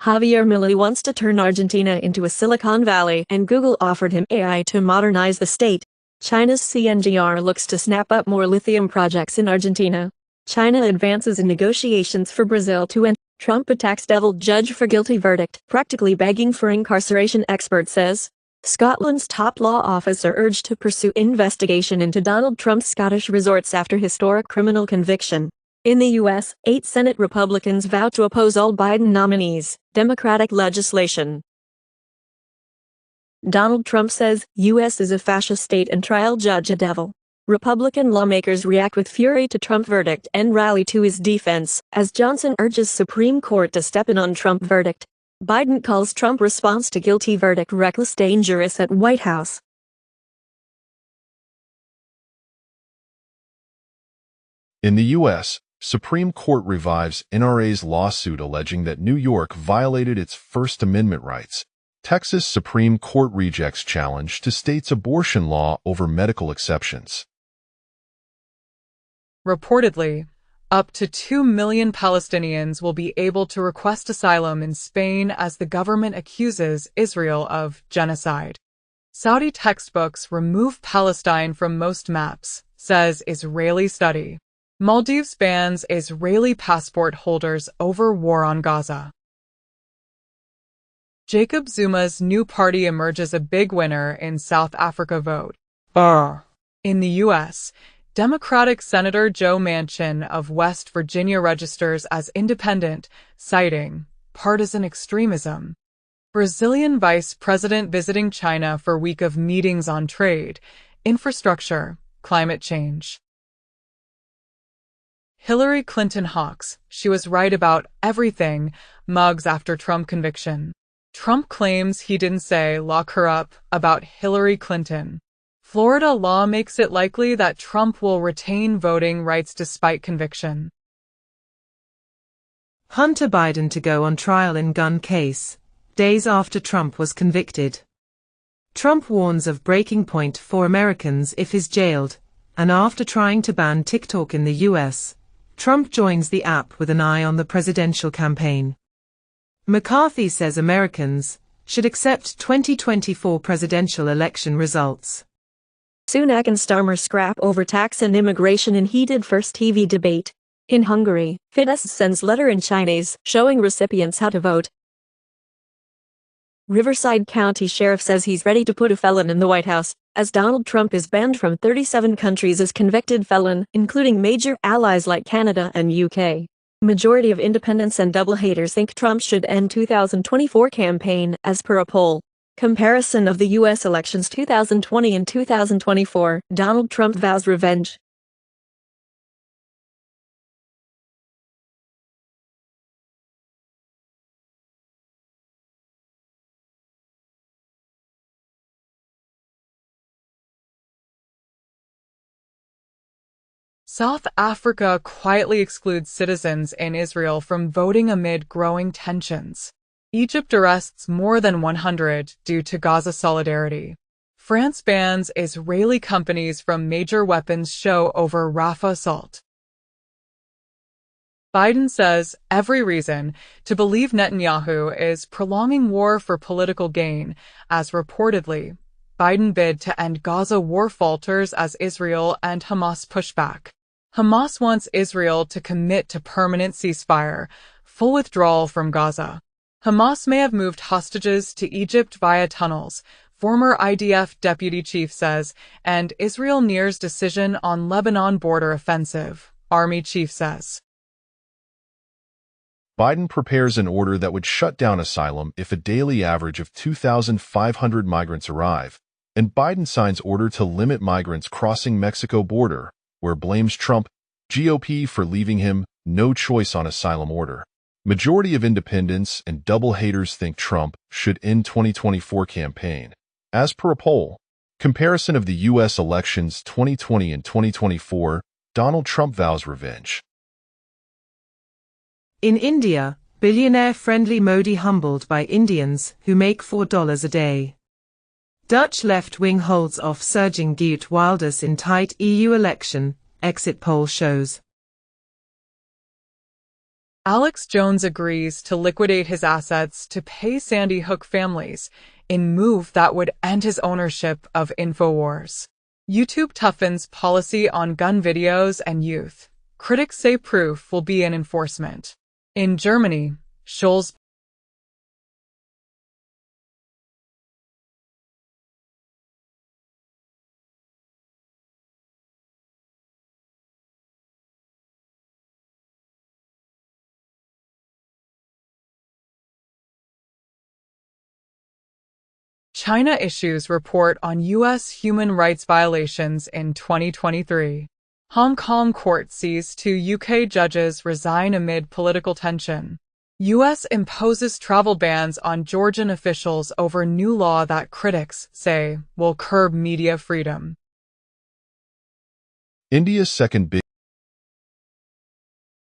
Javier Milei wants to turn Argentina into a Silicon Valley, and Google offered him AI to modernize the state. China's CNGR looks to snap up more lithium projects in Argentina. China advances in negotiations for Brazil to end. Trump attacks devil judge for guilty verdict, practically begging for incarceration, expert says. Scotland's top law officer urged to pursue investigation into Donald Trump's Scottish resorts after historic criminal conviction. In the U.S., 8 Senate Republicans vow to oppose all Biden nominees' Democratic legislation. Donald Trump says U.S. is a fascist state and trial judge a devil. Republican lawmakers react with fury to Trump verdict and rally to his defense, as Johnson urges Supreme Court to step in on Trump verdict. Biden calls Trump response to guilty verdict reckless, dangerous at White House. In the U.S., Supreme Court revives NRA's lawsuit alleging that New York violated its First Amendment rights. Texas Supreme Court rejects challenge to state's abortion law over medical exceptions. Reportedly, up to 2 million Palestinians will be able to request asylum in Spain as the government accuses Israel of genocide. Saudi textbooks remove Palestine from most maps, says Israeli study. Maldives bans Israeli passport holders over war on Gaza. Jacob Zuma's new party emerges a big winner in South Africa vote. In the U.S., Democratic Senator Joe Manchin of West Virginia registers as independent, citing partisan extremism. Brazilian Vice President visiting China for week of meetings on trade, infrastructure, climate change. Hillary Clinton hawks, she was right about everything, mugs after Trump conviction. Trump claims he didn't say lock her up about Hillary Clinton. Florida law makes it likely that Trump will retain voting rights despite conviction. Hunter Biden to go on trial in gun case, days after Trump was convicted. Trump warns of breaking point for Americans if he's jailed, and after trying to ban TikTok in the US, Trump joins the app with an eye on the presidential campaign. McCarthy says Americans should accept 2024 presidential election results. Sunak and Starmer scrap over tax and immigration in heated first TV debate. In Hungary, Fidesz sends letter in Chinese showing recipients how to vote. Riverside County Sheriff says he's ready to put a felon in the White House, as Donald Trump is banned from 37 countries as convicted felon, including major allies like Canada and UK. Majority of independents and double haters think Trump should end 2024 campaign, as per a poll. Comparison of the U.S. elections 2020 and 2024, Donald Trump vows revenge. South Africa quietly excludes citizens in Israel from voting amid growing tensions. Egypt arrests more than 100 due to Gaza solidarity. France bans Israeli companies from major weapons show over Rafah assault. Biden says every reason to believe Netanyahu is prolonging war for political gain, as reportedly, Biden bid to end Gaza war falters as Israel and Hamas push back. Hamas wants Israel to commit to permanent ceasefire, full withdrawal from Gaza. Hamas may have moved hostages to Egypt via tunnels, former IDF deputy chief says, and Israel nears decision on Lebanon border offensive, Army chief says. Biden prepares an order that would shut down asylum if a daily average of 2,500 migrants arrive, and Biden signs order to limit migrants crossing Mexico border, where blames Trump, GOP for leaving him no choice on asylum order. Majority of independents and double haters think Trump should end 2024 campaign. As per a poll, comparison of the U.S. elections 2020 and 2024, Donald Trump vows revenge. In India, billionaire-friendly Modi humbled by Indians who make $4 a day. Dutch left-wing holds off surging Geert Wilders in tight EU election, exit poll shows. Alex Jones agrees to liquidate his assets to pay Sandy Hook families, in move that would end his ownership of InfoWars. YouTube toughens policy on gun videos and youth. Critics say proof will be in enforcement. In Germany, Scholz China issues report on U.S. human rights violations in 2023. Hong Kong court sees 2 UK judges resign amid political tension. U.S. imposes travel bans on Georgian officials over new law that critics say will curb media freedom. India's second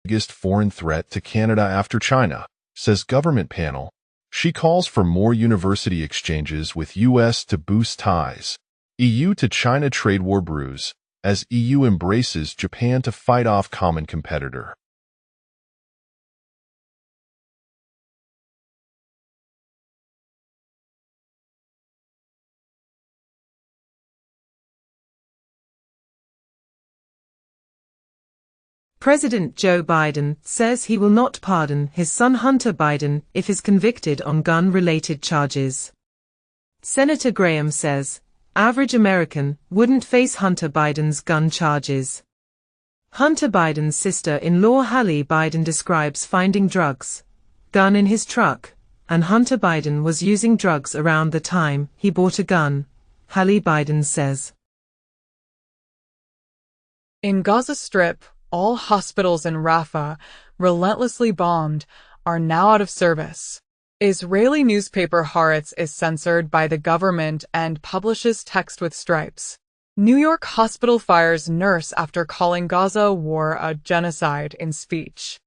biggest foreign threat to Canada after China, says government panel. She calls for more university exchanges with U.S. to boost ties. EU to China trade war brews, as EU embraces Japan to fight off common competitor. President Joe Biden says he will not pardon his son Hunter Biden if he's convicted on gun-related charges. Senator Graham says, average American wouldn't face Hunter Biden's gun charges. Hunter Biden's sister-in-law Hallie Biden describes finding drugs, gun in his truck, and Hunter Biden was using drugs around the time he bought a gun, Hallie Biden says. In Gaza Strip, all hospitals in Rafah, relentlessly bombed, are now out of service. Israeli newspaper Haaretz is censored by the government and publishes text with stripes. New York hospital fires nurse after calling Gaza war a genocide in speech.